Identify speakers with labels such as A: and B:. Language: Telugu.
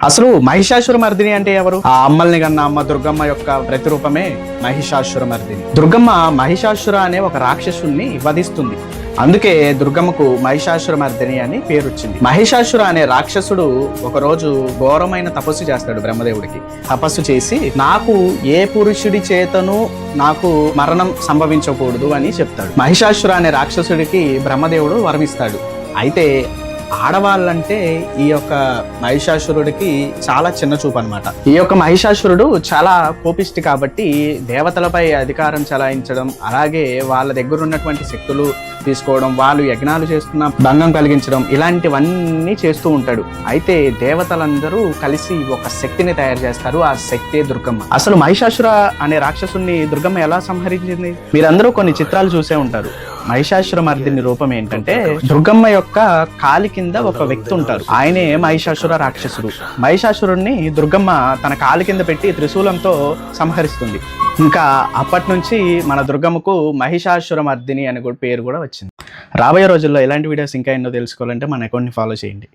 A: అసలు మహిషాసుర మర్దిని అంటే ఎవరు? ఆ అమ్మల్ని కన్నా అమ్మ దుర్గమ్మ యొక్క ప్రతిరూపమే మహిషాసుర మర్దిని. దుర్గమ్మ మహిషాసుర అనే ఒక రాక్షసుని వధిస్తుంది. అందుకే దుర్గమ్మకు మహిషాసుర మర్దిని అని పేరు వచ్చింది. మహిషాసుర అనే రాక్షసుడు ఒకరోజు ఘోరమైన తపస్సు చేస్తాడు బ్రహ్మదేవుడికి. తపస్సు చేసి నాకు ఏ పురుషుడి చేతను నాకు మరణం సంభవించకూడదు అని చెప్తాడు. మహిషాసుర అనే రాక్షసుడికి బ్రహ్మదేవుడు వరమిస్తాడు. అయితే ఆడవాళ్ళంటే ఈ యొక్క మహిషాసురుడికి చాలా చిన్న చూపు అనమాట. ఈ యొక్క మహిషాసురుడు చాలా కోపిష్టి కాబట్టి దేవతలపై అధికారం చలాయించడం, అలాగే వాళ్ళ దగ్గర ఉన్నటువంటి శక్తులు తీసుకోవడం, వాళ్ళు యజ్ఞాలు చేస్తున్న భంగం కలిగించడం, ఇలాంటివన్నీ చేస్తూ ఉంటాడు. అయితే దేవతలందరూ కలిసి ఒక శక్తిని తయారు చేస్తారు. ఆ శక్తే దుర్గమ్మ. అసలు మహిషాసుర అనే రాక్షసుని దుర్గమ్మ ఎలా సంహరించింది? మీరందరూ కొన్ని చిత్రాలు చూసే ఉంటారు. మహిషాసుర మర్దిని రూపం ఏంటంటే దుర్గమ్మ యొక్క కాలి కింద ఒక వ్యక్తి ఉంటారు. ఆయనే మహిషాసుర రాక్షసుడు. మహిషాసురుణ్ణి దుర్గమ్మ తన కాలి కింద పెట్టి త్రిశూలంతో సంహరిస్తుంది. ఇంకా అప్పటి నుంచి మన దుర్గమ్మకు మహిషాసుర మర్దిని అనే పేరు కూడా వచ్చింది. రాబోయే రోజుల్లో ఎలాంటి వీడియోస్ ఇంకా ఎన్నో తెలుసుకోవాలంటే మన అకౌంట్ని ఫాలో చేయండి.